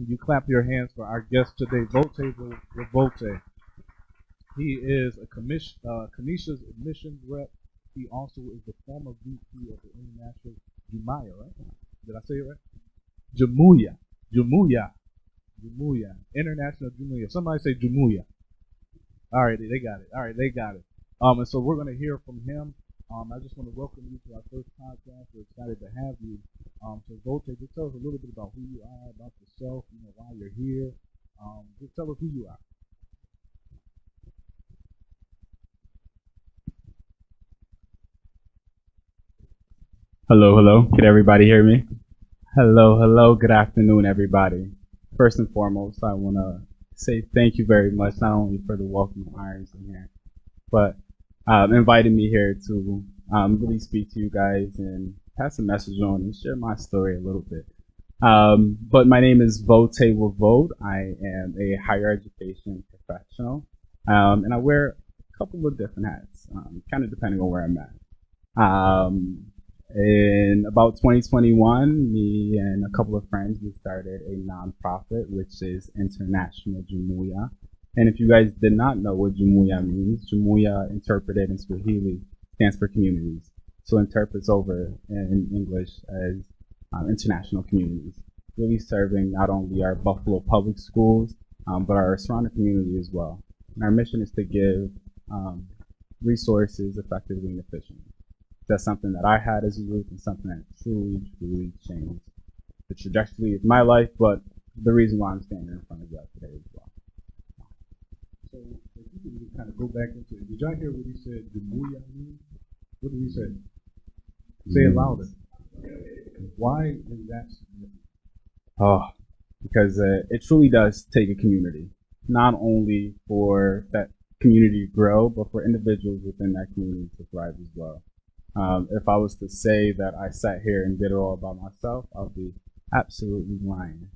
you clap your hands for our guest today, Vote Revolte. He is a Canisius admissions rep. He also is the former VP of the International Jumuiya, right? Did I say it right? Jumuiya. Jumuiya. Jumuiya. International Jumuiya. Somebody say Jumuiya. All right, they got it. All right, they got it. And so we're going to hear from him. I just want to welcome you to our first podcast. We're excited to have you. So Vote, just tell us a little bit about who you are, about yourself, why you're here. Just tell us who you are. Hello, hello. Can everybody hear me? Hello, hello. Good afternoon, everybody. First and foremost, I want to say thank you very much, not only for the welcome of Irons in here, but inviting me here to really speak to you guys and pass a message on and share my story a little bit. But my name is Vote Revolte. I am a higher education professional, and I wear a couple of different hats, kind of depending on where I'm at. In about 2021, me and a couple of friends, we started a nonprofit, which is International Jumuiya. And if you guys did not know what Jumuiya means, Jumuiya interpreted in Swahili stands for communities. So interprets over in English as international communities, really serving not only our Buffalo public schools, but our surrounding community as well. And our mission is to give resources effectively and efficiently. That's something that I had as a youth and something that truly, truly changed the trajectory of my life, but the reason why I'm standing in front of you guys today as well. So if you could just kind of go back into it. Did y'all hear what he said, Jumuiya means? What did he say? Say it louder. Why is that significant? Oh, because it truly does take a community, not only for that community to grow, but for individuals within that community to thrive as well. If I was to say that I sat here and did it all by myself, I would be absolutely lying.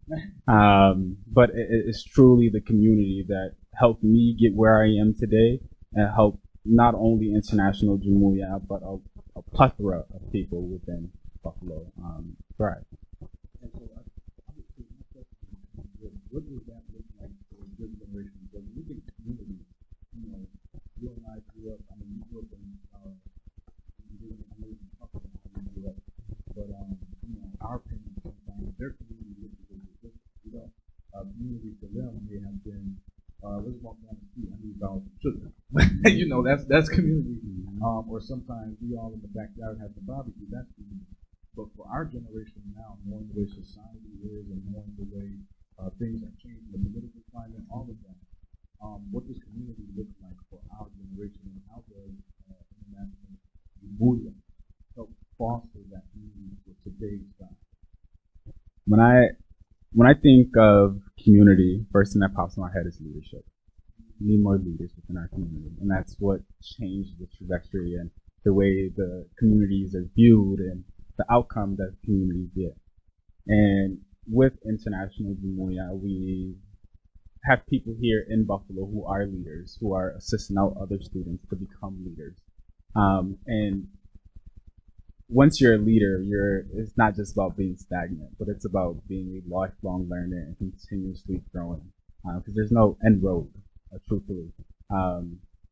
But it's truly the community that helped me get where I am today and helped not only International Jumuiya, but a plethora of people within Buffalo thrive. And so obviously my question is, what does that look like for this generation? Because we think community, you and I grew up, you grew up in but our parents sometimes their community looks a little bit different. Community for them may have been let's walk down the street. I need about sugar. That's community. Or sometimes we all in the backyard have the barbecue. That's community. But for our generation now, knowing the way society is and knowing the way things are changing, the political climate, all of that, what does community look like for our generation, and how does international Jumuiya help foster that community for today's time? When I think of community, first thing that pops in my head is leadership. We need more leaders within our community, and that's what changed the trajectory and the way the communities are viewed and the outcome that communities get. And with International Jumuiya, we have people here in Buffalo who are leaders, who are assisting out other students to become leaders. And once you're a leader, it's not just about being stagnant, but it's about being a lifelong learner and continuously growing. Because there's no end road, truthfully.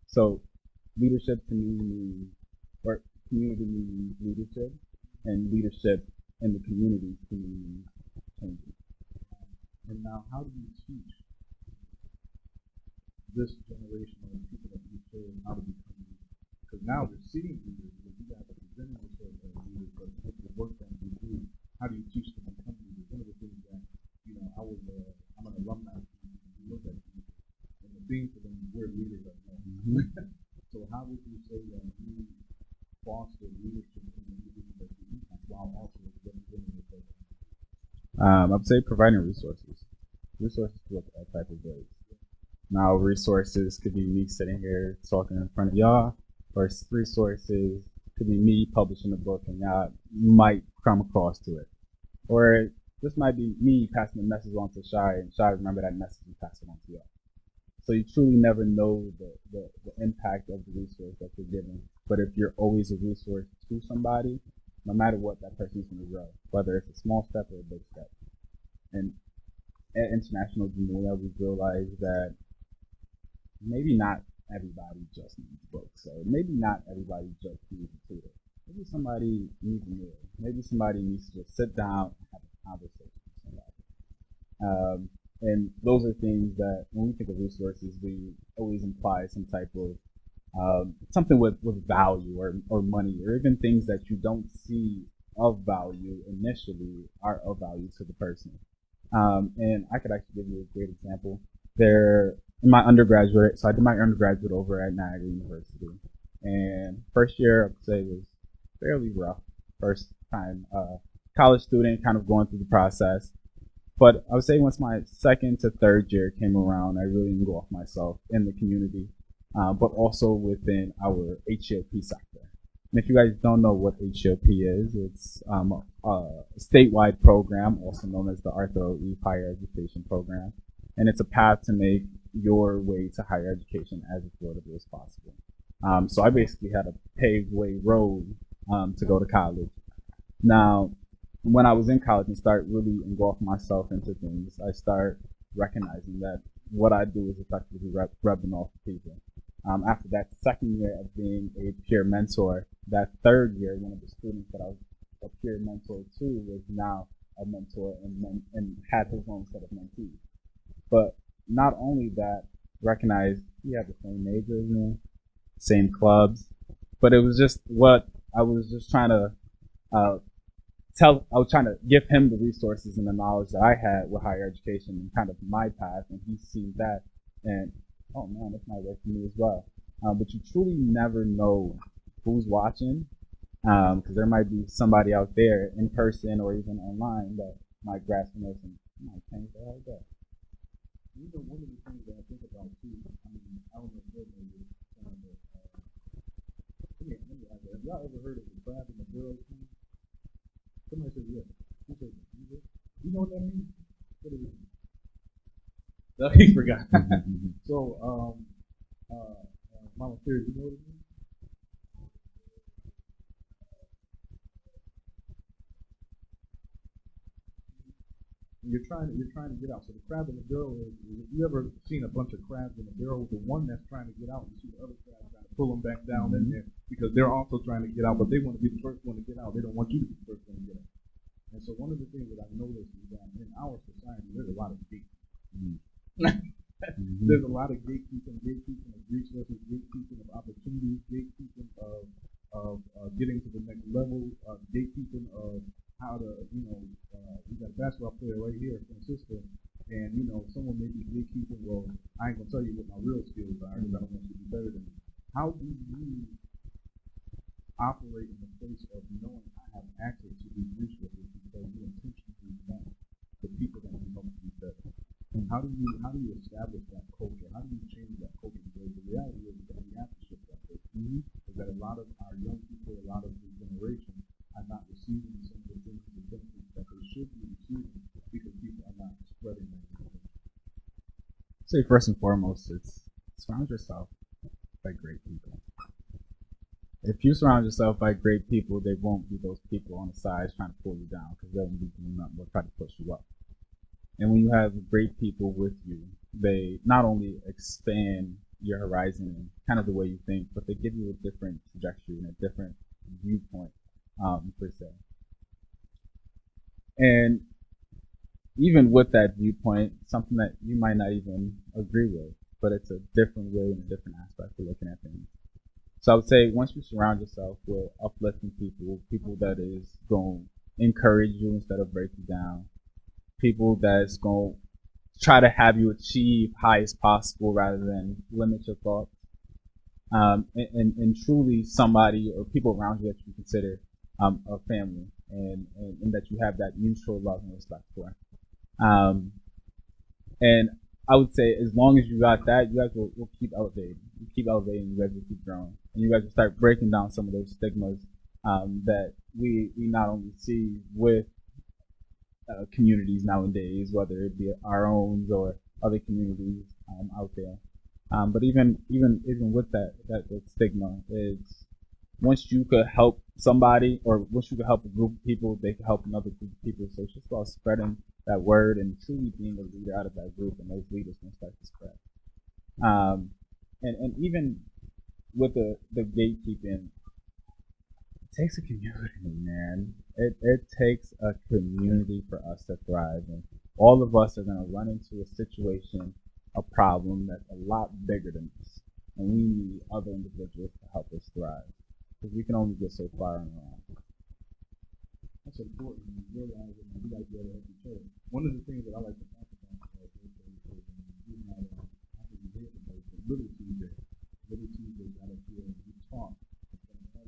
So leadership to me means, or community means leadership, and leadership in the community to me means changing. And now, how do you teach this generation of people that you serve how to become leaders? Because now they're seeing leaders, but you guys are presenting yourselves as leaders, but with the work that you do, how do you teach them to become leaders? One of the things that, I'm an alumni of you look at you, and the thing for them is we're leaders right now. So how would you say that you foster leadership in the individuals that you impact while also representing yourself? I would say providing resources. Resources to look at all type of ways. Now, resources could be me sitting here talking in front of y'all, or resources could be me publishing a book and y'all might come across to it. Or this might be me passing the message on to Shai, and Shai remember that message and pass it on to y'all. So you truly never know the impact of the resource that you're giving. But if you're always a resource to somebody, no matter what, that person's going to grow, whether it's a small step or a big step. And at International Jamula, we realized that maybe not everybody just needs books, or maybe not everybody just needs a tutor. Maybe somebody needs a meal. Maybe somebody needs to just sit down and have a conversation with somebody. And those are things that when we think of resources, we always imply some type of something with value or money, or even things that you don't see of value initially are of value to the person. And I could actually give you a great example. There, in my undergraduate, so I did my undergraduate over at Niagara University, and first year I would say was fairly rough. First time college student, kind of going through the process. But I would say once my second to third year came around, I really engulfed myself in the community, but also within our HELP sector. And if you guys don't know what HELP is, it's a statewide program, also known as the Arthur O. Eve Higher Education Program. And it's a path to make your way to higher education as affordable as possible. So I basically had a paved way road to go to college. Now, when I was in college and start really engulfing myself into things, I start recognizing that what I do is effectively rubbing off people. After that second year of being a peer mentor, that third year, one of the students that I was a peer mentor to was now a mentor and had his own set of mentees. But not only that, recognize we have the same majors and same clubs, but it was just what I was just trying to I was trying to give him the resources and the knowledge that I had with higher education and kind of my path, and he sees that, and oh man, this might work for me as well. But you truly never know who's watching, because there might be somebody out there in person or even online that might grasp this and might change their whole day. You know, one of the things that I think about too, I mean, I don't know if you've ever have y'all ever heard of the crab in the barrel thing? Somebody said yes. Who said yes? You know what that means? What does it mean? No, he forgot. So, Mama Terry, you know what it means? You're trying to get out. So the crab in the barrel is, if you ever seen a bunch of crabs in a barrel, the one that's trying to get out, you see the other crabs trying to pull them back down in there because they're also trying to get out, but they want to be the first one to get out. They don't want you to be the first one to get out. And so one of the things that I've noticed is that in our society, there's a lot of gatekeeping. There's a lot of gatekeeping of resources, gatekeeping of opportunities, gatekeeping of getting to the next level, gatekeeping of how to, we got a basketball player right here in Francisco, and, someone may be gatekeeping, well, I ain't going to tell you what my real skills are because I don't want you to be better than me. How do you operate in the place of knowing I have access to these resources because you intentionally want the people that can help you better? And how do you establish that culture? How do you change that culture? Because the reality is that we have to shift that culture. Is that a lot of our young people, a lot of the generation are not receiving some of the things and the benefits that they should be receiving because people are not spreading that information. Say first and foremost, it's surround yourself by great people. If you surround yourself by great people, they won't be those people on the sides trying to pull you down because they won't be doing nothing but try to push you up. And when you have great people with you, they not only expand your horizon and kind of the way you think, but they give you a different trajectory and a different viewpoint, per se. And even with that viewpoint, something that you might not even agree with, but it's a different way and a different aspect of looking at things. So I would say once you surround yourself with uplifting people, people that is going to encourage you instead of break you down, people that's going to try to have you achieve highest possible rather than limit your thoughts, and truly somebody or people around you that you consider a family and that you have that mutual love and respect for. And I would say as long as you got that, you guys will keep elevating. You keep elevating, you guys will keep growing. And you guys will start breaking down some of those stigmas that we not only see with communities nowadays, whether it be our own or other communities out there. But even with that stigma, it's once you could help somebody, or once you could help a group of people, they could help another group of people. So it's just about spreading that word and truly being a leader out of that group, and those leaders can start to spread. And even with the gatekeeping, it takes a community, man. It takes a community for us to thrive. And all of us are going to run into a situation, a problem that's a lot bigger than us. And we need other individuals to help us thrive. Because we can only get so far on our own. That's important. You realize that we got to be able to help each other. One of the things that I like to talk about is Little Tuesday. Little Tuesday got up here and we talked. And one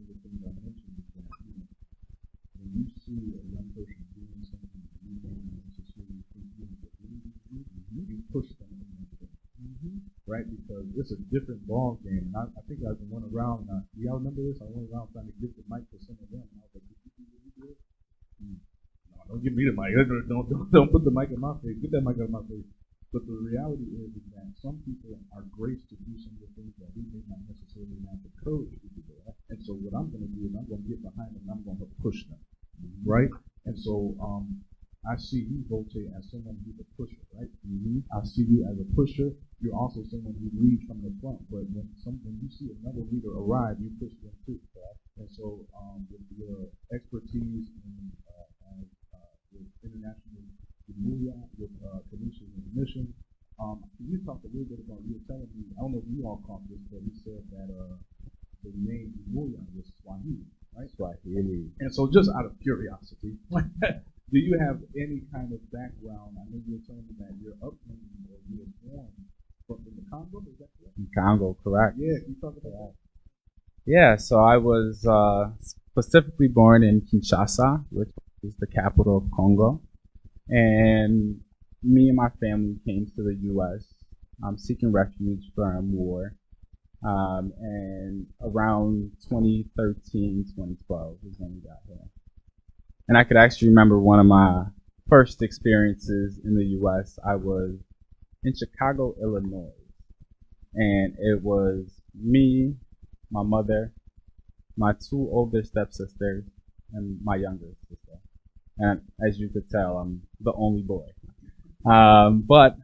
of the things I mentioned is that, when you see a young person doing something that you may not necessarily think you you push them in that thing. Right? Because it's a different ball game. And I think I went around, y'all remember this? I went around trying to get the mic to some of them. And I was like, did you really do it? No, don't give me the mic. Don't put the mic in my face. Get that mic out of my face. But the reality is that some people are graced to do some of the things that we may not necessarily have the courage to do. And so what I'm going to do is I'm going to get behind them and I'm going to push them. Right? And so I see you, Volte, as someone who's a pusher, right? I see you as a pusher. You're also someone who leads from the front. But when you see another leader arrive, you push them too. Right? And so with your expertise in with international with Canisius and Mission, you talked a little bit about, you were telling me, I don't know if you all caught this, but you said that the name Muya was Swahili, right? Swahili. And so just out of curiosity, do you have any kind of background? I know you were telling me that you're upbringing or you were born in the Congo, is that correct? In Congo, correct. Yeah, can you talk about that? Yeah, so I was specifically born in Kinshasa, which is the capital of Congo. And me and my family came to the U.S. Seeking refuge from war. And around 2013, 2012 is when we got here. And I could actually remember one of my first experiences in the U.S. I was in Chicago, Illinois. And it was me, my mother, my two older stepsisters, and my younger sister. And as you could tell, I'm the only boy. But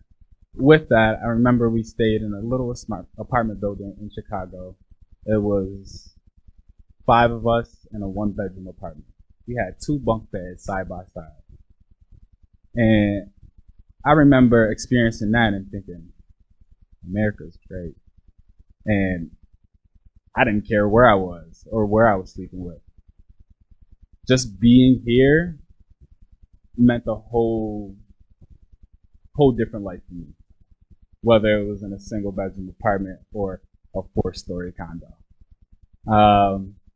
with that, I remember we stayed in a little apartment building in Chicago. It was 5 of us in a 1-bedroom apartment. We had 2 bunk beds side by side. And I remember experiencing that and thinking, America's great. And I didn't care where I was or where I was sleeping with. Just being here meant a whole different life for me, whether it was in a single bedroom apartment or a 4-story condo.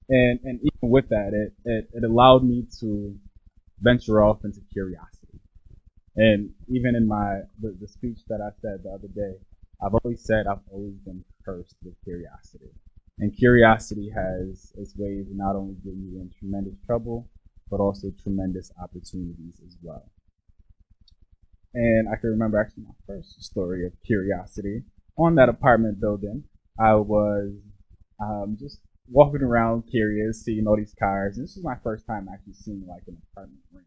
And even with that, it allowed me to venture off into curiosity. And even in the speech that I said the other day, I've always said I've always been cursed with curiosity. And curiosity has its ways of not only getting you in tremendous trouble, but also tremendous opportunities as well. And I can remember actually my first story of curiosity. On that apartment building, I was just walking around curious, seeing all these cars. And this was my first time actually seeing like an apartment ring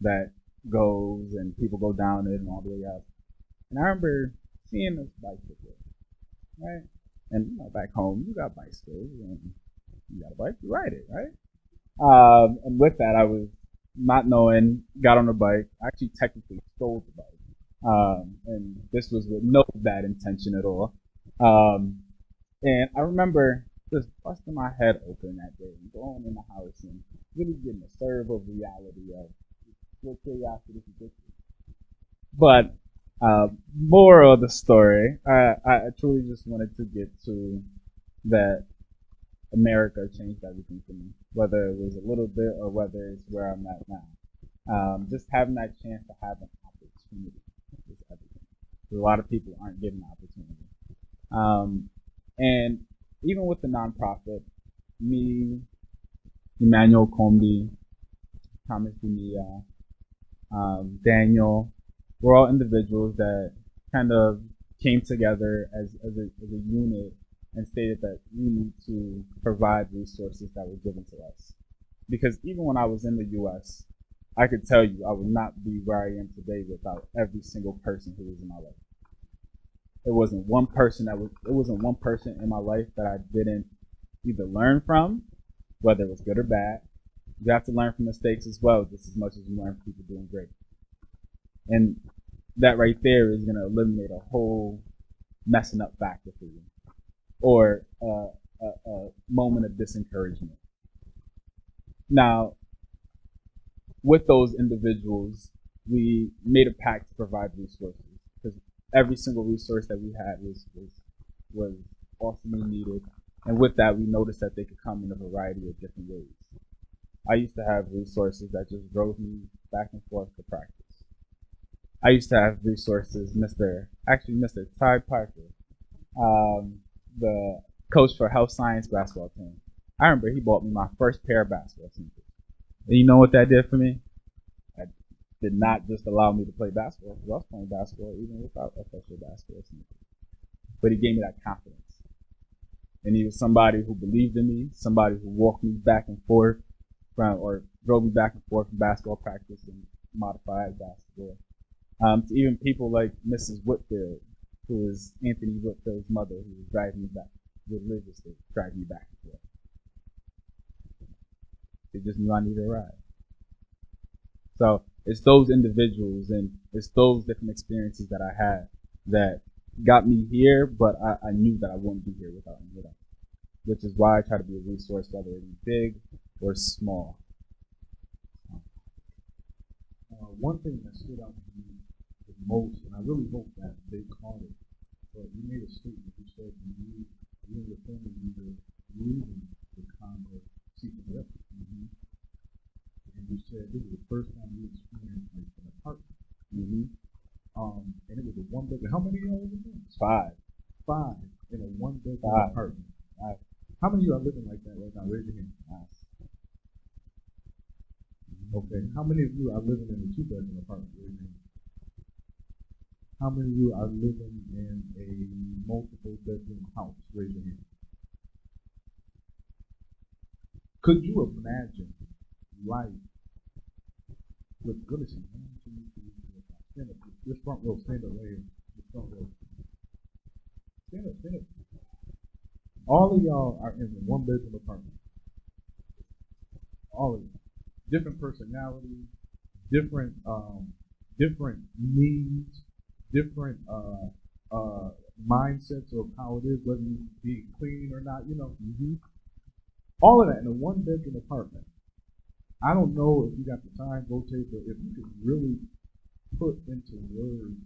that goes and people go down it and all the way up. And I remember seeing this bicycle, right? And back home, you got bicycles and you got a bike, you ride it, right? And with that, I was not knowing, got on a bike. I actually technically stole the bike. And this was with no bad intention at all. And I remember just busting my head open that day and going in the house and really getting a serve of reality of your curiosity is ridiculous. But moral of the story, I truly just wanted to get to that America changed everything for me, whether it was a little bit or whether it's where I'm at now. Just having that chance to have an opportunity is everything. A lot of people aren't given the opportunity. And even with the nonprofit, me, Emmanuel Combi, Thomas Dunia, Daniel, we're all individuals that kind of came together as a unit and stated that we need to provide resources that were given to us. Because even when I was in the U.S., I could tell you I would not be where I am today without every single person who was in my life. It wasn't one person in my life that I didn't either learn from, whether it was good or bad. You have to learn from mistakes as well, just as much as you learn from people doing great. And that right there is going to eliminate a whole messing up factor for you, or a moment of disencouragement. Now, with those individuals, we made a pact to provide resources, because every single resource that we had was awesomely needed. And with that, we noticed that they could come in a variety of different ways. I used to have resources that just drove me back and forth to practice. I used to have resources, Mr. Ty Parker, the coach for health science basketball team. I remember he bought me my first pair of basketball sneakers. And you know what that did for me? It did not just allow me to play basketball, because I was playing basketball even without official basketball sneakers. But he gave me that confidence. And he was somebody who believed in me, somebody who walked me back and forth or drove me back and forth from basketball practice and modified basketball. To even people like Mrs. Whitfield, who is Anthony Whitfield's mother, who was driving me back, religiously driving me back and forth. They just knew I needed a ride. So it's those individuals and it's those different experiences that I had that got me here, but I knew that I wouldn't be here without them, which is why I try to be a resource, whether it be big or small. One thing that stood out to me the most, and I really hope that they caught it, but you made a statement. You said you and your family were leaving the Congo seeking refuge. Mm-hmm. And you said this was the first time you experienced like an apartment. Mm-hmm. And it was a one bedroom. How many of y'all living there? Five. Five in a one bedroom apartment. Five. How many of you are living like that right now? Raise your hand. Nice. Okay. How many of you are living in a two bedroom apartment? Raise your hand. How many of you are living in a multiple bedroom house? Raise your hand. Could you imagine life with goodness and one, two, three, four, five. Stand up. This front row, stand up right here. This front row. Stand up, stand up. All of y'all are in a one bedroom apartment. All of you. Different personalities, different needs, different mindsets of how it is, whether you be clean or not, Mm-hmm. All of that in a one bedroom apartment. I don't know if you got the time, Rotate, but if you could really put into words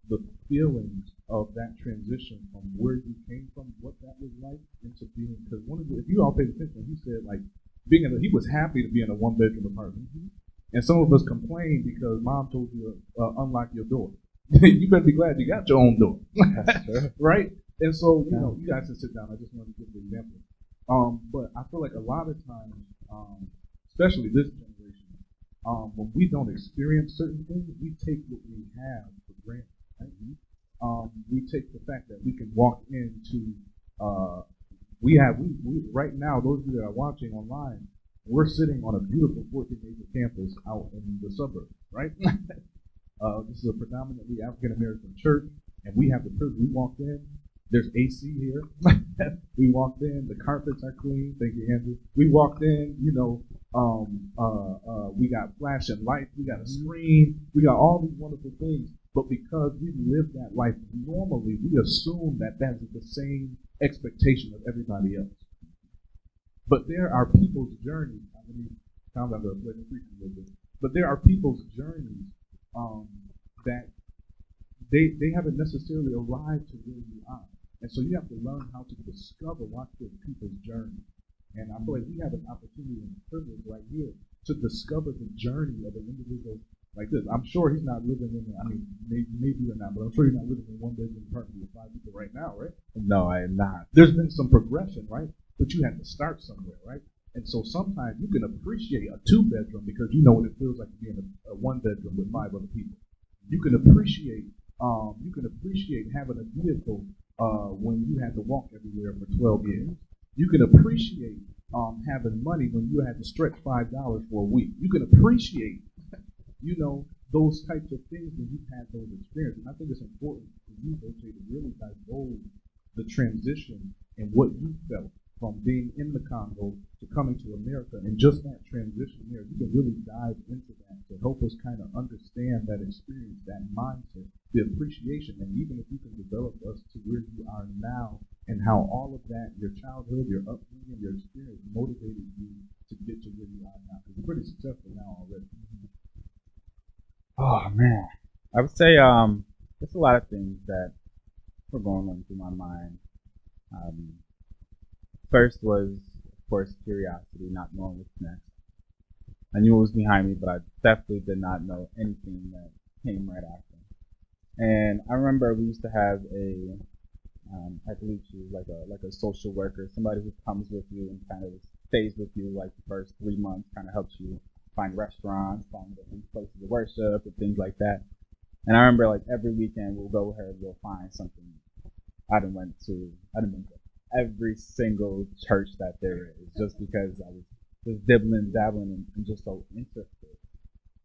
the feelings of that transition from where you came from, what that was like, into being, because if you all paid attention, he said like he was happy to be in a one bedroom apartment. Mm-hmm. And some of us complain because mom told you to unlock your door. You better be glad you got your own door. That's true. Right? And so, you guys can sit down. I just wanted to give an example. But I feel like a lot of times, especially this generation, when we don't experience certain things, we take what we have for granted. Right? We take the fact that we can walk into, we right now, those of you that are watching online, we're sitting on a beautiful 14-acre campus out in the suburbs, right? This is a predominantly African-American church, and we have the privilege. We walked in, there's AC here. We walked in, the carpets are clean. Thank you, Andrew. We walked in, we got flashing lights, we got a screen, we got all these wonderful things. But because we live that life normally, we assume that that's the same expectation of everybody else. But there are people's journeys. But there are people's journeys that they haven't necessarily arrived to where you are. And so you have to learn how to discover people's journey. And I feel like we have an opportunity and a privilege right here to discover the journey of an individual like this. I'm sure he's not living in, maybe or not, but I'm sure you're not living in one bedroom apartment with five people right now, right? No, I am not. There's been some progression, right? But you had to start somewhere, right? And so sometimes you can appreciate a two bedroom because you know what it feels like to be in a one bedroom with five other people. You can appreciate having a vehicle when you had to walk everywhere for 12 years. You can appreciate having money when you had to stretch $5 for a week. You can appreciate, those types of things when you've had those experiences. And I think it's important for you, Jose, to really divulge the transition and what you felt from being in the Congo to coming to America, and just that transition there. You can really dive into that to help us kind of understand that experience, that mindset, the appreciation, and even if you can develop us to where you are now, and how all of that, your childhood, your upbringing, your experience motivated you to get to where you are now. Because you're pretty successful now already. Oh man, I would say there's a lot of things that were going on through my mind. First was, of course, curiosity, not knowing what's next. I knew what was behind me, but I definitely did not know anything that came right after. And I remember we used to have I believe she was like a social worker, somebody who comes with you and kind of stays with you like the first 3 months, kind of helps you find restaurants, find different places to worship and things like that. And I remember like every weekend we'll go with her, we'll find something. I didn't went to every single church that there is, just because I was just dabbling and just so interested.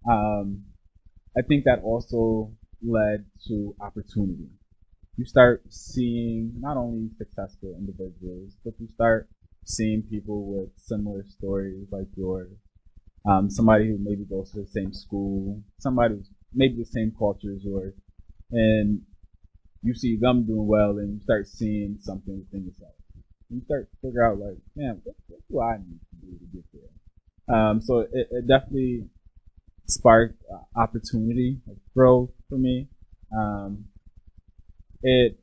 I think that also led to opportunity. You start seeing not only successful individuals, but you start seeing people with similar stories like yours. Somebody who maybe goes to the same school, somebody who's maybe the same culture as yours, and you see them doing well, and you start seeing something within yourself. And you start to figure out, like, man, what do I need to do to get there? So it definitely sparked opportunity, like growth for me. It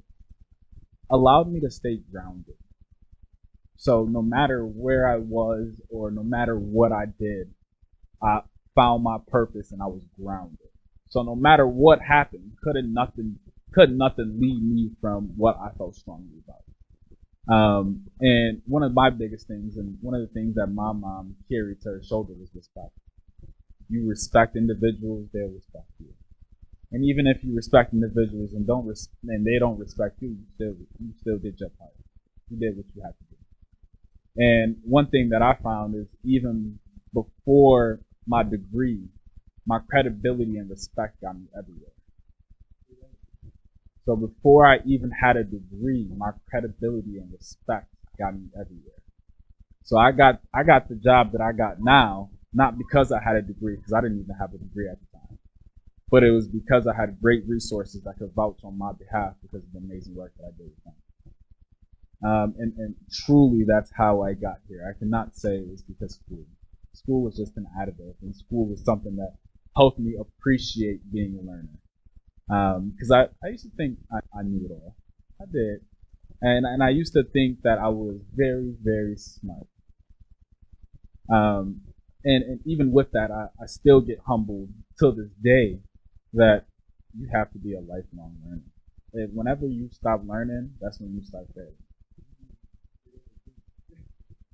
allowed me to stay grounded. So no matter where I was or no matter what I did, I found my purpose and I was grounded. So no matter what happened, couldn't nothing lead me from what I felt strongly about. And one of my biggest things, and one of the things that my mom carried to her shoulder, was respect. You respect individuals, they'll respect you. And even if you respect individuals and they don't respect you, you still did your part. You did what you had to do. And one thing that I found is, even before my degree, my credibility and respect got me everywhere. So before I even had a degree, my credibility and respect got me everywhere. So I got the job that I got now, not because I had a degree, because I didn't even have a degree at the time, but it was because I had great resources that could vouch on my behalf because of the amazing work that I did with them. And truly, that's how I got here. I cannot say it was because school. School was just an additive, and school was something that helped me appreciate being a learner. Because I used to think I knew it all. I did. And I used to think that I was very, very smart. And even with that, I still get humbled till this day that you have to be a lifelong learner. And whenever you stop learning, that's when you start failing.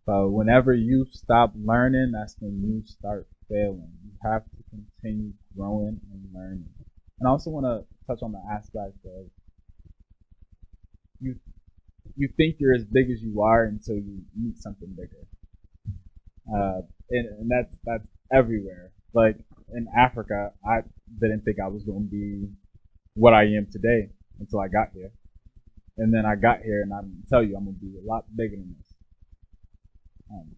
So whenever you stop learning, that's when you start failing. You have to continue growing and learning. And I also want to touch on the aspect of you think you're as big as you are until you meet something bigger. And that's everywhere. Like in Africa, I didn't think I was going to be what I am today until I got here. And then I got here, and I'm tell you, I'm going to be a lot bigger than this.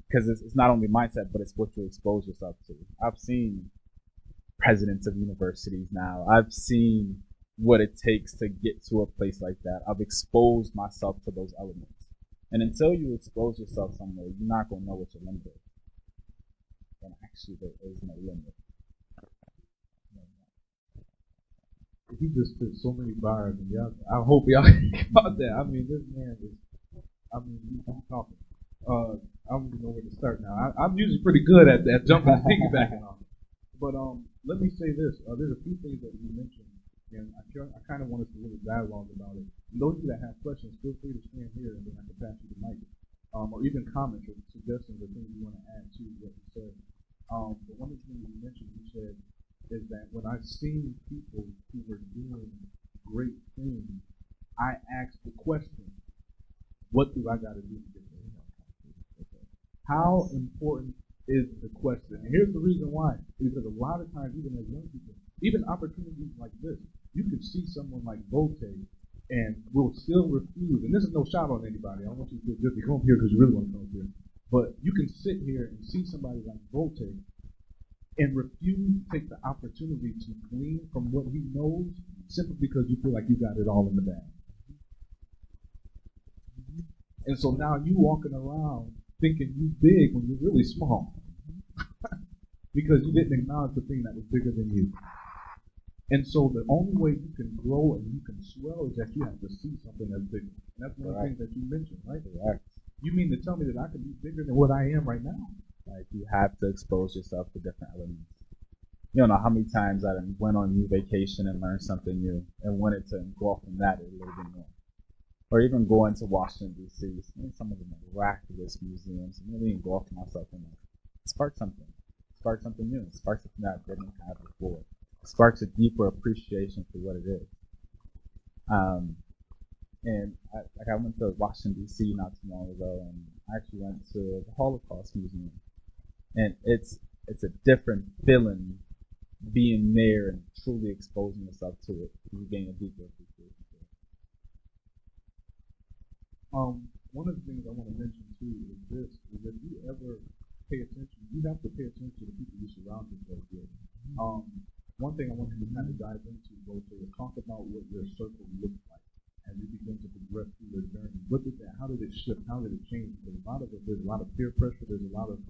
Because it's not only mindset, but it's what you expose yourself to. I've seen presidents of universities now. I've seen what it takes to get to a place like that. I've exposed myself to those elements. And until you expose yourself somewhere, you're not going to know what your limit is. And actually, there is no limit. He just spit so many bars, and I hope y'all got that. I mean, this man is, he's talking. I don't even know where to start now. I'm usually pretty good at that, jumping and piggybacking on it. But let me say this. There's a few things that you mentioned, and I kind of want us to really dialogue about it. And those of you that have questions, feel free to stand here, and then I can pass you the mic. Or even comments or suggestions or things you want to add to what you said. But one of the things you mentioned, you said, is that when I've seen people who were doing great things, I asked the question, What do I got to do to get there? How important is the question? And here's the reason why. Because a lot of times, even as young people, even opportunities like this, you could see someone like Vote and will still refuse. And this is no shot on anybody. I don't want you to feel guilty. Come up here because you really want to come up here. But you can sit here and see somebody like Vote and refuse to take the opportunity to glean from what he knows simply because you feel like you got it all in the bag. And so now you walking around thinking you big when you're really small because you didn't acknowledge the thing that was bigger than you. And so the only way you can grow and you can swell is that you have to see something that's bigger. And that's one of the things that you mentioned, right? Correct. You mean to tell me that I can be bigger than what I am right now? Like, you have to expose yourself to different elements. You don't know how many times I went on new vacation and learned something new and wanted to engulf in that a little bit more. Or even going to Washington, D.C., some of the miraculous museums, and really engulf myself in that. Spark something. Spark something new. Spark something that I didn't have before. Sparks a deeper appreciation for what it is. And I went to Washington, D.C. not too long ago, and I actually went to the Holocaust Museum. And it's a different feeling being there and truly exposing yourself to it. You gain a deeper appreciation for it. One of the things I want to mention too is this: is if you ever pay attention, you have to pay attention to the people you surround yourself with. One thing I want you to kind of dive into, both is talk about what your circle looks like as you begin to progress through your journey. What did that? How did it shift? How did it change? Because a lot of it, there's a lot of peer pressure. There's a lot of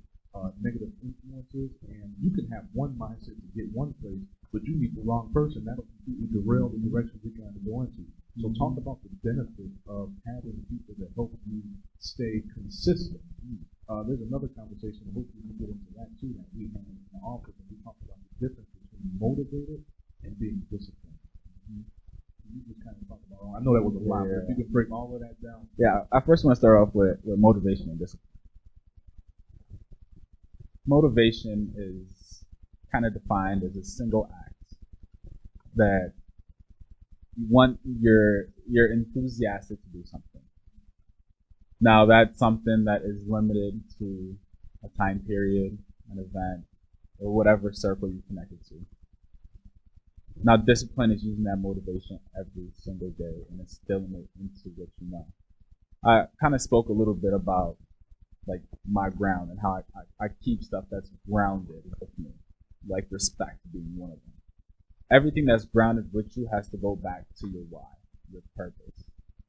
negative influences, and you can have one mindset to get one place, but you meet the wrong person. That'll completely derail the direction you're trying to go into. So talk about the benefits of having people that help you stay consistent. There's another conversation, hopefully we can get into that too, that we had in the office, and we talked about the difference between motivated and being disciplined. You just kind of talk about, I know that was a lot, but if you can break all of that down. Yeah, I first want to start off with motivation and discipline. Motivation is kind of defined as a single act that you're enthusiastic to do something. Now that's something that is limited to a time period, an event, or whatever circle you're connected to. Now discipline is using that motivation every single day and instilling it into what you know. I kind of spoke a little bit about like my ground and how I keep stuff that's grounded with me, like respect being one of them. Everything that's grounded with you has to go back to your why, your purpose,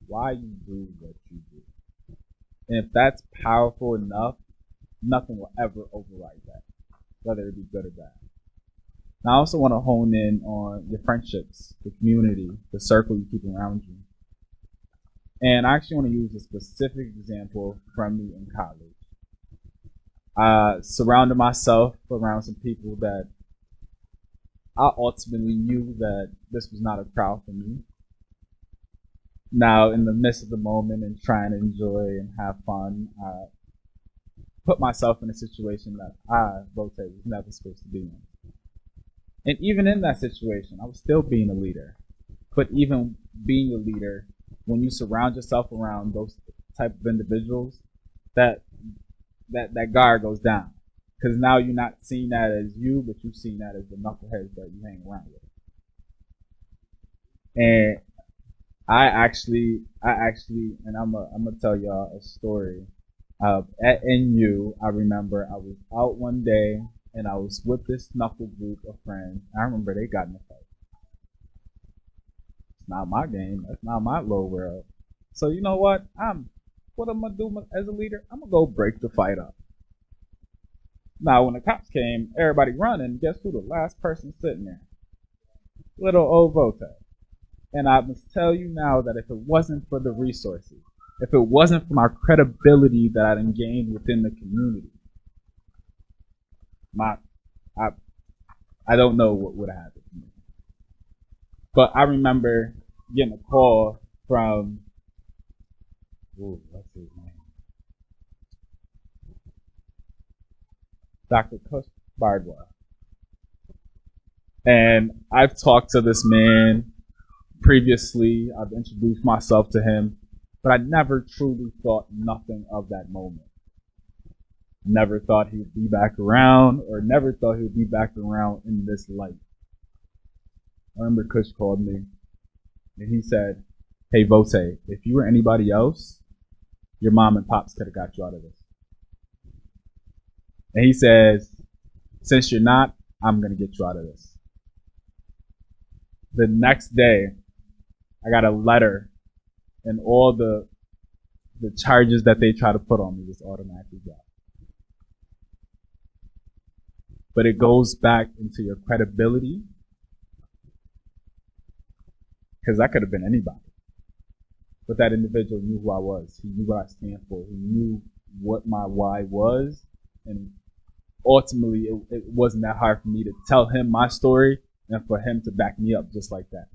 why you do what you do. And if that's powerful enough, nothing will ever override that, whether it be good or bad. Now, I also want to hone in on your friendships, the community, the circle you keep around you. And I actually want to use a specific example from me in college. I surrounded myself around some people that I ultimately knew that this was not a crowd for me. Now, in the midst of the moment and trying to enjoy and have fun, I put myself in a situation that I, Vote, was never supposed to be in. And even in that situation, I was still being a leader. But even being a leader, when you surround yourself around those type of individuals, that guard goes down. Because now you're not seeing that as you, but you're seeing that as the knuckleheads that you hang around with. And I actually, and I'm gonna tell y'all a story. At NU, I remember I was out one day and I was with this knuckle group of friends. I remember they got in a fight. It's not my game. That's not my little world. So you know what? What I'm gonna do as a leader? I'm gonna go break the fight up. Now, when the cops came, everybody running. Guess who the last person sitting there? Little old Vote. And I must tell you now that if it wasn't for the resources, if it wasn't for my credibility that I gained within the community, I don't know what would have happened to me. But I remember getting a call from, what's his name? Dr. Kush Bardwell. And I've talked to this man previously. I've introduced myself to him. But I never truly thought nothing of that moment. Never thought he would be back around, or never thought he would be back around in this light. I remember Kush called me, and he said, "Hey, Vote, if you were anybody else, your mom and pops could have got you out of this." And he says, "Since you're not, I'm going to get you out of this." The next day, I got a letter, and all the charges that they try to put on me was automatically dropped. But it goes back into your credibility, because I could have been anybody. But that individual knew who I was. He knew what I stand for. He knew what my why was. And ultimately, it wasn't that hard for me to tell him my story and for him to back me up just like that.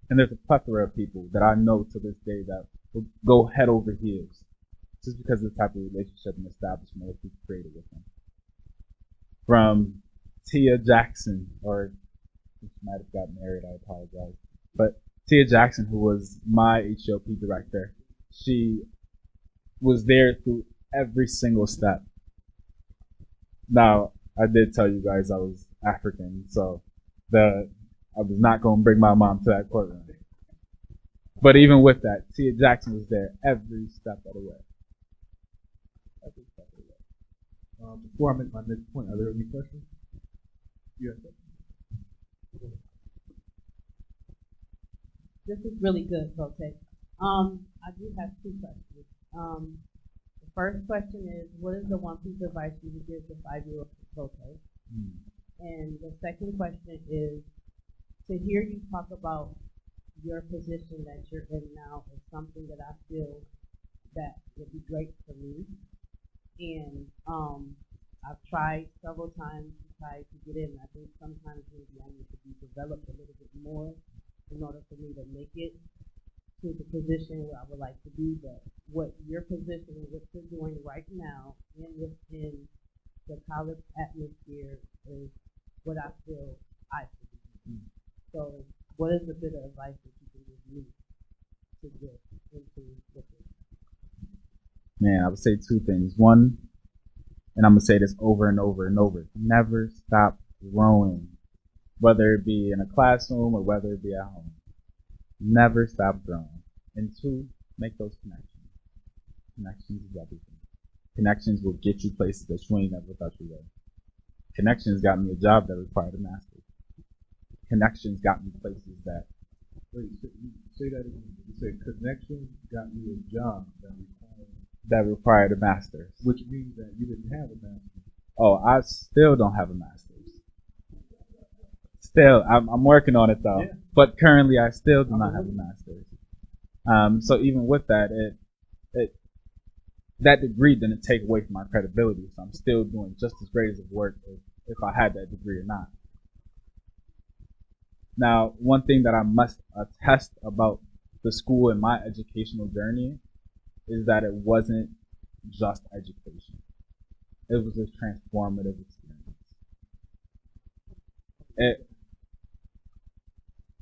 And there's a plethora of people that I know to this day that will go head over heels just because of the type of relationship and establishment that we've created with them. From Tia Jackson, or she might have got married, I apologize. But Tia Jackson, who was my HLP director, she was there through every single step. Now, I did tell you guys I was African, so I was not going to bring my mom to that courtroom. But even with that, Tia Jackson was there every step of the way. Every step of the way. Before I make my next point, are there any questions? Yes. This is really good, Vote. I do have two questions. The first question is, what is the one piece of advice you would give to 5-year-old Vote? And the second question is, to hear you talk about your position that you're in now is something that I feel that would be great for me. And I've tried several times to get in. I think sometimes maybe I need to be developed a little bit more in order for me to make it to the position where I would like to be. But what your position and what you're doing right now and within the college atmosphere is what I feel I should be doing. So what is a bit of advice that you can give me to get into this? Man, I would say two things. One, and I'm going to say this over and over and over, never stop growing, whether it be in a classroom or whether it be at home. Never stop growing. And two, make those connections. Connections is everything. Connections will get you places that you ain't never thought you would. Connections got me a job that required a master's. Connections got me places that... Wait, say that again. You said connections got you a job that required a master's. Which means that you didn't have a master's. Oh, I still don't have a master's. Still, I'm working on it though. Yeah. But currently, I still do not have a master's. So even with that, that degree didn't take away from my credibility. So I'm still doing just as great as of work if I had that degree or not. Now, one thing that I must attest about the school and my educational journey is that it wasn't just education. It was a transformative experience.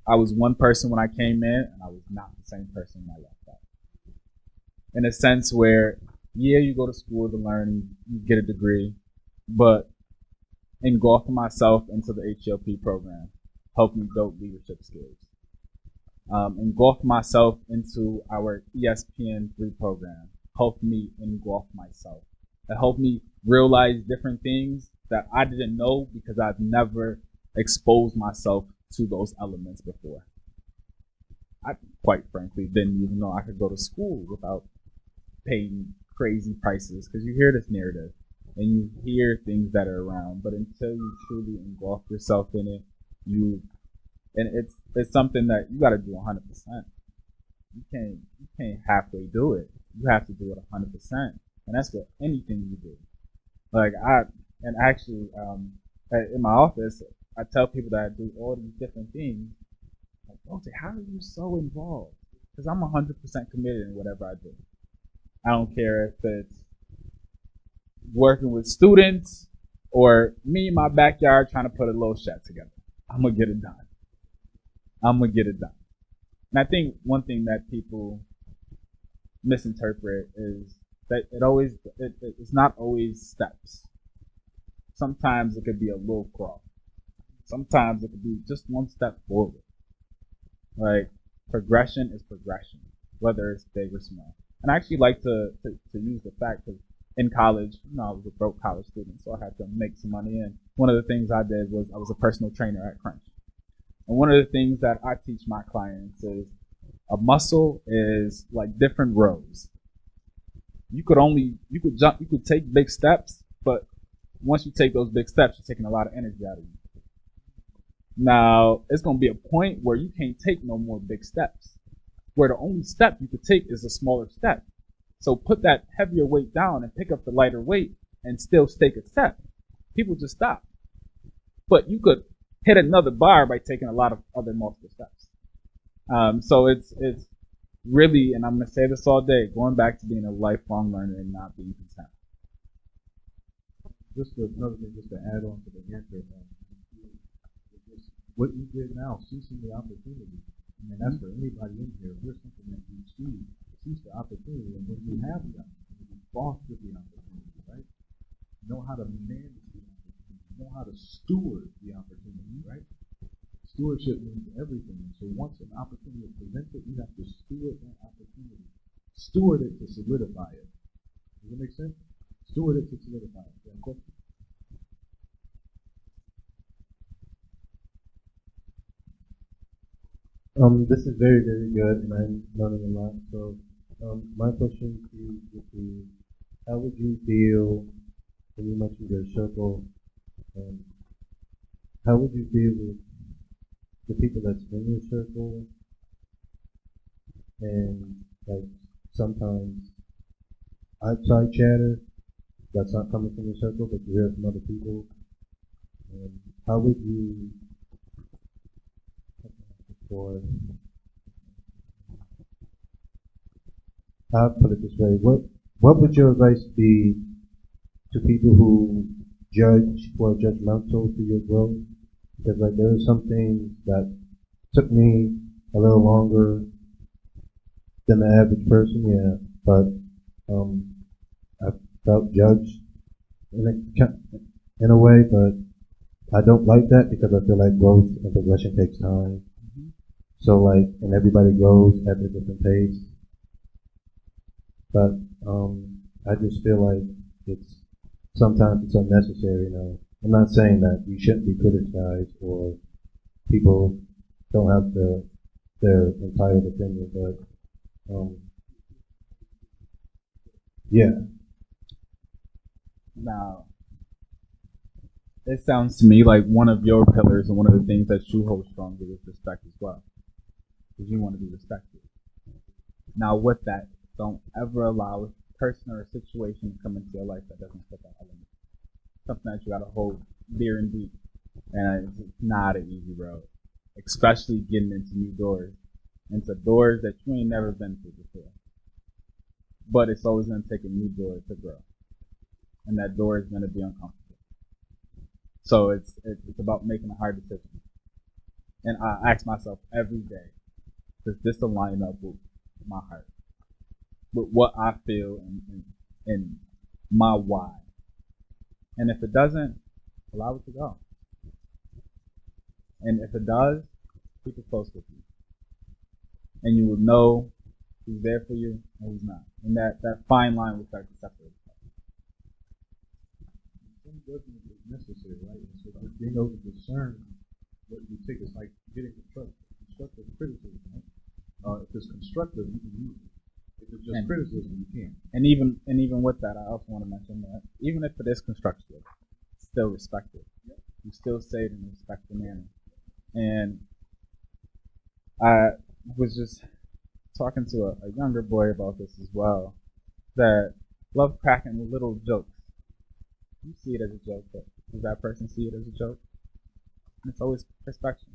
I was one person when I came in, and I was not the same person when I left out. In a sense where, yeah, you go to school to learn, you get a degree, but engulfing myself into the HLP program helped me build leadership skills. Engulf myself into our ESPN3 program, helped me engulf myself. It helped me realize different things that I didn't know because I've never exposed myself to those elements before. I quite frankly didn't even know I could go to school without paying crazy prices, because you hear this narrative and you hear things that are around, but until you truly engulf yourself in it, and it's something that you got to do 100%. You can't halfway do it. You have to do it 100%, and that's with anything you do. Like in my office, I tell people that I do all these different things. Like, okay, how are you so involved? Because I'm 100% committed in whatever I do. I don't care if it's working with students or me in my backyard trying to put a little shed together. I'm gonna get it done. And I think one thing that people misinterpret is that it's not always steps. Sometimes it could be a little crawl. Sometimes it could be just one step forward. Like progression is progression, whether it's big or small. And I actually like to use the fact that in college, I was a broke college student, so I had to make some money. And one of the things I did was I was a personal trainer at Crunch. And one of the things that I teach my clients is a muscle is like different rows. You could take big steps, but once you take those big steps, you're taking a lot of energy out of you. Now, it's going to be a point where you can't take no more big steps, where the only step you could take is a smaller step. So put that heavier weight down and pick up the lighter weight and still take a step. People just stop. But you could hit another bar by taking a lot of other multiple steps. So it's really, and I'm going to say this all day, going back to being a lifelong learner and not being content. Just another thing, just to add on to the answer, what you did now, ceasing the opportunity. I mean, that's for anybody in here. If there's something that you cease the opportunity, and when you have the opportunity, foster the opportunity, right? Know how to manage the opportunity. Know how to steward the opportunity, right? Stewardship means everything. So once an opportunity is presented, you have to steward that opportunity. Steward it to solidify it. Does that make sense? Steward it to solidify it. Yeah, question? This is very, very good, and I'm learning a lot. So, my question to you would be, how would you deal, when you mentioned your circle, how would you deal with the people that's in your circle, and like sometimes outside chatter that's not coming from your circle, but you hear from other people? How would you, or I'll put it this way, what would your advice be to people who judge or are judgmental to your growth? Because like there are some things that took me a little longer than the average person, yeah, but I felt judged in a way, but I don't like that because I feel like growth and progression takes time. So like, and everybody grows at a different pace. But I just feel like sometimes it's unnecessary. I'm not saying that you shouldn't be criticized or people don't have their entitled opinion, but yeah. Now, it sounds to me like one of your pillars and one of the things that you hold strongly is respect as well. Because you want to be respected. Now, with that, don't ever allow a person or a situation to come into your life that doesn't fit that element. Something that you got to hold dear and deep. And it's not an easy road, especially getting into new doors, into doors that you ain't never been to before. But it's always going to take a new door to grow. And that door is going to be uncomfortable. So it's about making a hard decision. And I ask myself every day, does this align up with my heart? With what I feel and my why? And if it doesn't, allow it to go. And if it does, keep it close with you. And you will know who's there for you and who's not. And that fine line will start to separate. Some judgment is necessary, right? And so just being able to discern what you take is like getting constructive criticism, right? If it's constructive, you can use it. If it's just criticism, you can't. And even with that, I also want to mention that even if it is constructive, still respect it. Yep. You still say it in a respectful manner. And I was just talking to a younger boy about this as well, that love cracking little jokes. You see it as a joke, but does that person see it as a joke? And it's always perspective.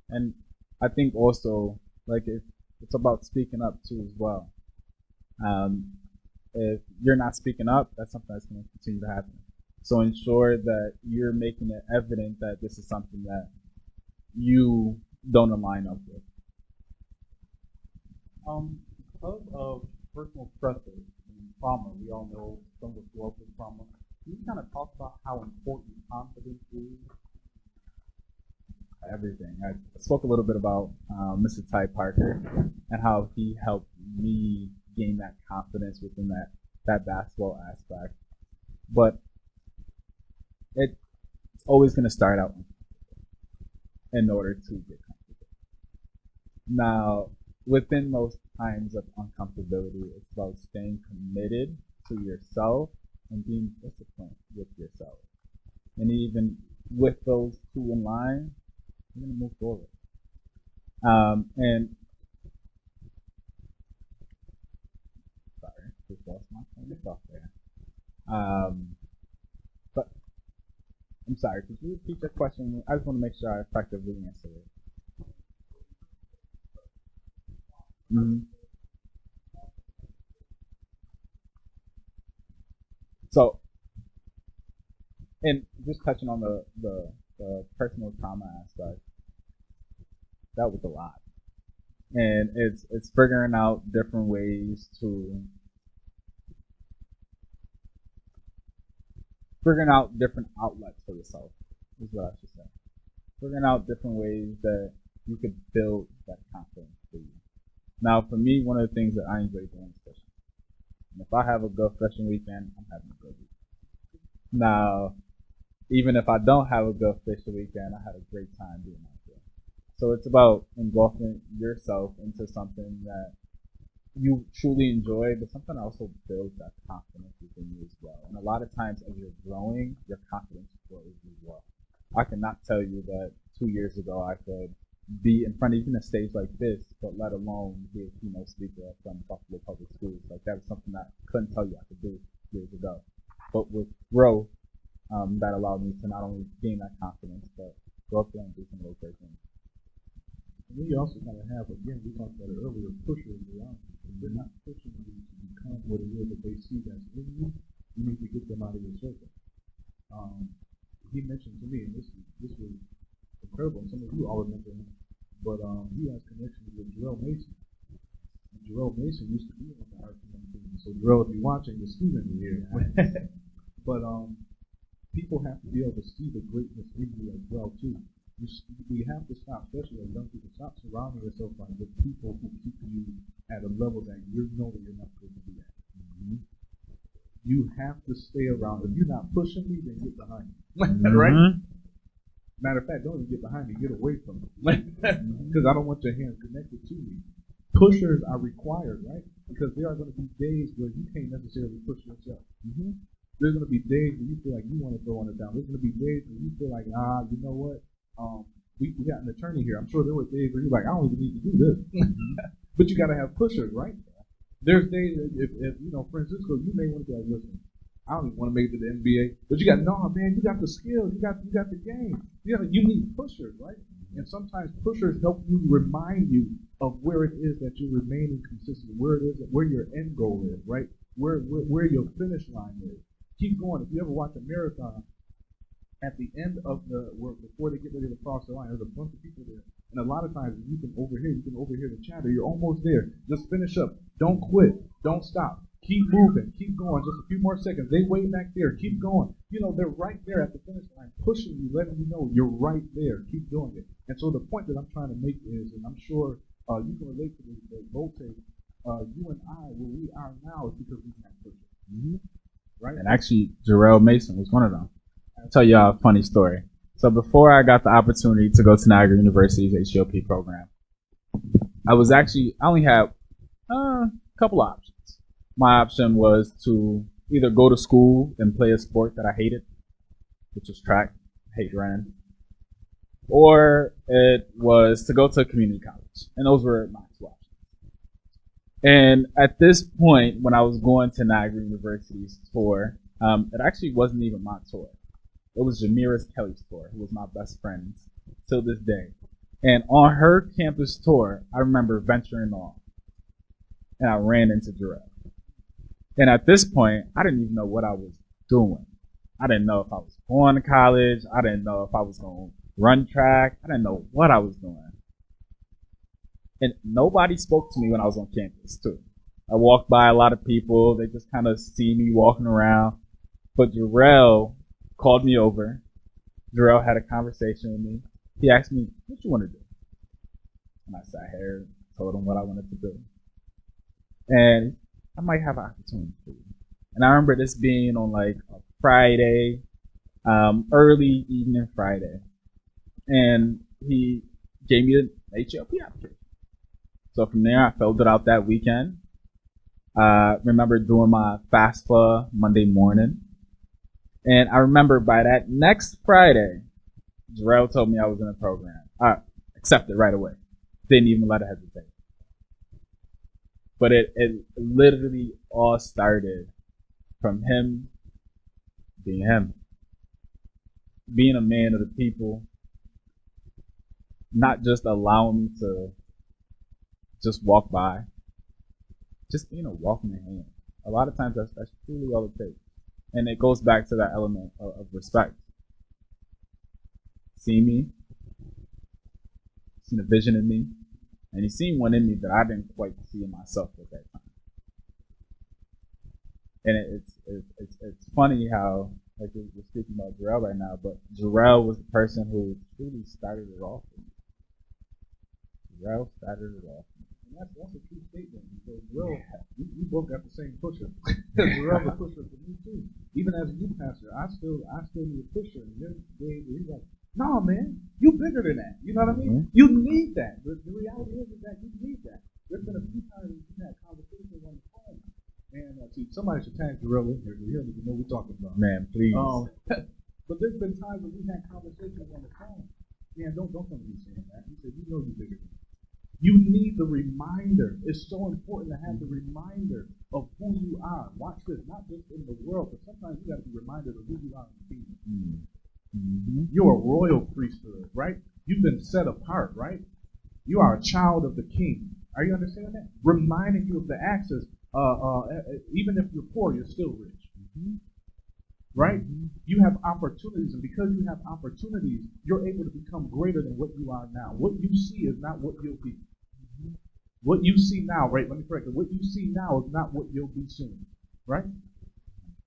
And I think also, like, it's about speaking up too as well. If you're not speaking up, that's something that's going to continue to happen. So ensure that you're making it evident that this is something that you don't align up with. Because of personal stressors and trauma. We all know some of us grew up with trauma. Can you kind of talk about how important confidence is? Everything. I spoke a little bit about Mr. Ty Parker and how he helped me gain that confidence within that basketball aspect. But it's always going to start out in order to get comfortable. Now, within those times of uncomfortability, it's about staying committed to yourself and being disciplined with yourself. And even with those two in line, you're going to move forward. And sorry, just lost my train of thought there. But I'm sorry, could you repeat your question? I just want to make sure I effectively answer it. Mm-hmm. So, and just touching on the personal trauma aspect, that was a lot. And it's figuring out different ways to figuring out different outlets for yourself is what I should say. Figuring out different ways that you could build that confidence for you. Now, for me, one of the things that I enjoy doing is fishing. And if I have a good fishing weekend, I'm having a good weekend. Now, even if I don't have a good fishing weekend, I had a great time being out there. So it's about engulfing yourself into something that you truly enjoy, but something that also builds that confidence within you as well. And a lot of times as you're growing, your confidence grows as well. I cannot tell you that 2 years ago I could be in front of even a stage like this, but let alone be a keynote speaker from Buffalo Public Schools. Like that was something that I couldn't tell you I could do years ago. But with growth, that allowed me to not only gain that confidence, but go up there and do some really great things. And then you also kind of have, again, we talked about it earlier, pushers around you. If they're not pushing you to become what it is that they see that's in you, you need to get them out of your circle. He mentioned to me, and this was incredible, and some of you all remember him, but he has connections with Jarrell Mason. And Jarrell Mason used to be on the RPM team. So Jarrell, if you're watching, you're Steven here. But people have to be able to see the greatness in you as well too. We have to stop, especially as young people, stop surrounding yourself with people who keep you at a level that you know that you're not supposed to be at. Mm-hmm. You have to stay around. If you're not pushing me, then get behind me. Mm-hmm. Right? Matter of fact, don't even get behind me. Get away from me. Because I don't want your hands connected to me. Pushers are required, right? Because there are going to be days where you can't necessarily push yourself. Mm-hmm. There's going to be days where you feel like you want to throw on it down. There's going to be days where you feel like, you know what? We got an attorney here. I'm sure there were days where you're like, I don't even need to do this. But you got to have pushers, right? There's days, if you know, Francisco, you may want to be like, listen, I don't even want to make it to the NBA. But you got, no, man, you got the skills. You got the game. You need pushers, right? And sometimes pushers help you remind you of where it is that you're remaining consistent, where it is, where your end goal is, right? Where your finish line is. Keep going. If you ever watch a marathon, at the end of before they get ready to cross the line, there's a bunch of people there. And a lot of times you can overhear the chatter. You're almost there. Just finish up. Don't quit. Don't stop. Keep moving. Keep going. Just a few more seconds. They way back there. Keep going. You know, they're right there at the finish line, pushing you, letting you know you're right there. Keep doing it. And so the point that I'm trying to make is, and I'm sure you can relate to this, that Volte, you and I, where we are now is because we have pushers. Mm-hmm. Right? And actually, Jarrell Mason was one of them. I'll tell you a funny story. So before I got the opportunity to go to Niagara University's HGOP program, I only had a couple options. My option was to either go to school and play a sport that I hated, which was track, hate running, or it was to go to a community college. And those were my two options. And at this point, when I was going to Niagara University's tour, it actually wasn't even my tour. It was Jamira's Kelly's tour, who was my best friend till this day. And on her campus tour, I remember venturing off, and I ran into Jarrell. And at this point, I didn't even know what I was doing. I didn't know if I was going to college. I didn't know if I was going to run track. I didn't know what I was doing. And nobody spoke to me when I was on campus, too. I walked by a lot of people. They just kind of see me walking around. But Jarrell called me over. Jarrell had a conversation with me. He asked me, what you want to do? And I sat here, told him what I wanted to do. And I might have an opportunity for you. And I remember this being on like a Friday, early evening Friday. And he gave me an HLP application. So from there, I filled it out that weekend. Remember doing my FAFSA Monday morning. And I remember by that next Friday, Jarrell told me I was in a program. I accepted right away. Didn't even let it hesitate. But it literally all started from him being him. Being a man of the people. Not just allowing me to just walk by. Just being a walking hand. A lot of times that's truly all it takes. And it goes back to that element of respect. See me, seen a vision in me, and he's seen one in me that I didn't quite see in myself at that time. And it's funny how, like we're speaking about Jarrell right now, but Jarrell was the person who truly started it off for me. Jarrell started it off. And that's a true statement, because Jarrell, we both got the same pusher. Jarrell's a pusher for me too. Even as a youth pastor, I still need a pusher. And then he's like, no, man, you bigger than that. You know what I mean? Mm-hmm. You need that. The reality is that you need that. There's been a few times we've had conversations on the phone. And see, somebody should tag Jarrell in here. He doesn't even know what we're talking about. Man, please. But there's been times when we've had conversations on the phone. Man, don't come to me saying that. He said, you know you're bigger than that. You need the reminder. It's so important to have the reminder of who you are. Watch this, not just in the world, but sometimes you got to be reminded of who you are in the kingdom. Mm-hmm. You're a royal priesthood, right? You've been set apart, right? You are a child of the king. Are you understanding that? Reminding you of the access. Even if you're poor, you're still rich. Mm-hmm. Right? Mm-hmm. You have opportunities, and because you have opportunities, you're able to become greater than what you are now. What you see is not what you'll be. Mm-hmm. What you see now, right? Let me correct it. What you see now is not what you'll be soon. Right?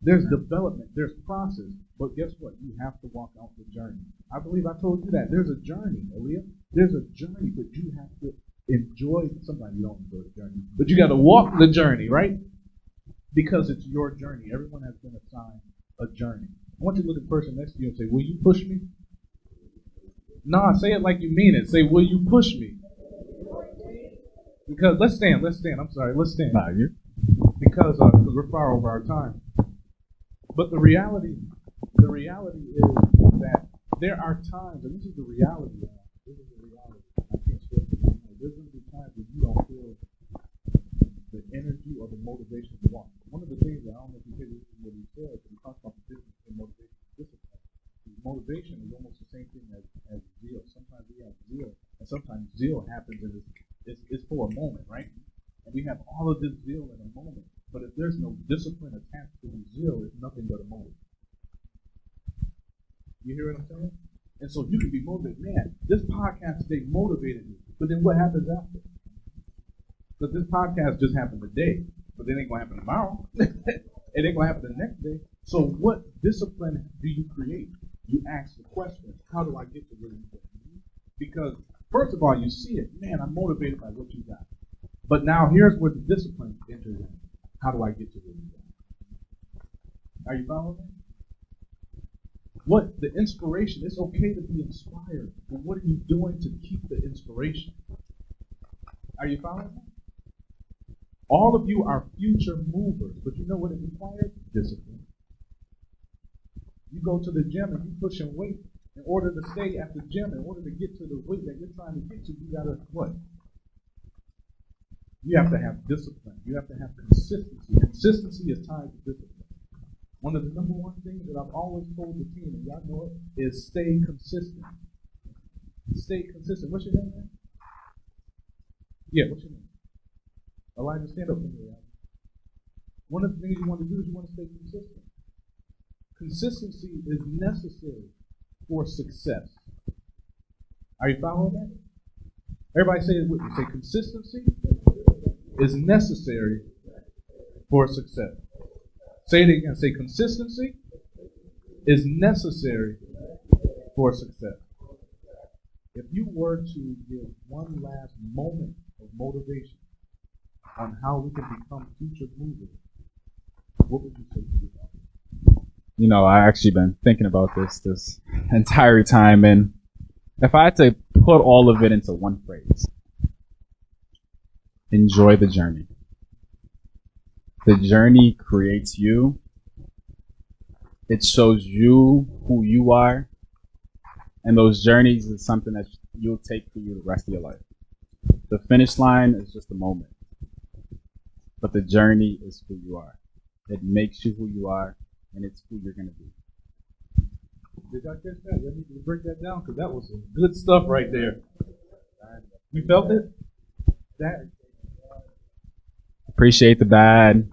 There's development, there's process, but guess what? You have to walk out the journey. I believe I told you that. There's a journey, Aaliyah. There's a journey, but you have to enjoy. Sometimes you don't enjoy the journey, but you got to walk the journey, right? Because it's your journey. Everyone has been assigned a journey. I want you to look at the person next to you and say, will you push me? Nah, say it like you mean it. Say, will you push me? Because let's stand. I'm sorry, let's stand. Nah, you. Because we're far over our time. But the reality is that there are times, and this is the reality. I can't stress it. There's going to be times when you don't feel the energy or the motivation to walk. One of the things that I don't know if you hear this is what he said, but he talks about the difference between motivation and discipline. Motivation is almost the same thing as zeal. Sometimes we have zeal, and sometimes zeal happens and it's for a moment, right? And we have all of this zeal in a moment. But if there's no discipline attached to the zeal, it's nothing but a motive. You hear what I'm saying? And so you can be motivated. Man, this podcast today motivated me. But then what happens after? Because this podcast just happened today, but it ain't going to happen tomorrow. It ain't going to happen the next day. So what discipline do you create? You ask the question, how do I get to where you go? Because first of all, you see it. Man, I'm motivated by what you got. But now here's where the discipline enters in. How do I get to where you go? Are you following me? What the inspiration, it's okay to be inspired, but what are you doing to keep the inspiration? Are you following me? All of you are future movers, but you know what it requires? Discipline. You go to the gym and you pushing weight. In order to stay at the gym, in order to get to the weight that you're trying to get to, you gotta what? You have to have discipline. You have to have consistency. Consistency is tied to discipline. One of the number one things that I've always told the team, and y'all know it, is stay consistent. Stay consistent. What's your name, man? Yeah, what's your name? Elijah, stand up for me. One of the things you want to do is you want to stay consistent. Consistency is necessary for success. Are you following that? Everybody say it with me. Say consistency is necessary for success. Say it again. Say consistency is necessary for success. If you were to give one last moment of motivation on how we can become future movers, what would you say to yourself? You know, I actually been thinking about this entire time, and if I had to put all of it into one phrase, enjoy the journey. The journey creates you. It shows you who you are, and those journeys is something that you'll take for you the rest of your life. The finish line is just a moment, but the journey is who you are. It makes you who you are, and it's who you're going to be. Did I catch that? Let me break that down because that was some good stuff right there. You felt it? That Appreciate the bad.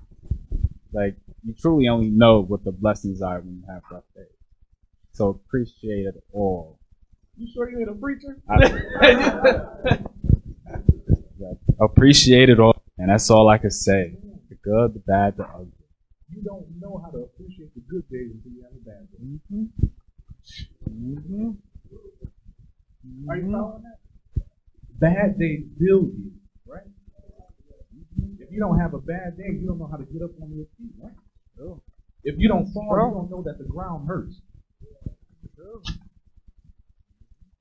Like, you truly only know what the blessings are when you have rough days. So appreciate it all. You sure you ain't a preacher? Appreciate it all, and that's all I can say. The good, the bad, the ugly. You don't know how to appreciate the good days until you have a bad day. Are you following that? Bad days build you, right? If you don't have a bad day, you don't know how to get up on your feet, right? If you don't fall, you don't know that the ground hurts.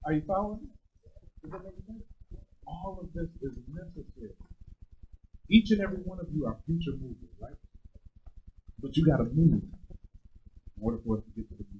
Are you following? Does that make sense? All of this is necessary. Each and every one of you are future movers, right? But you got to move in order for us to get to the future.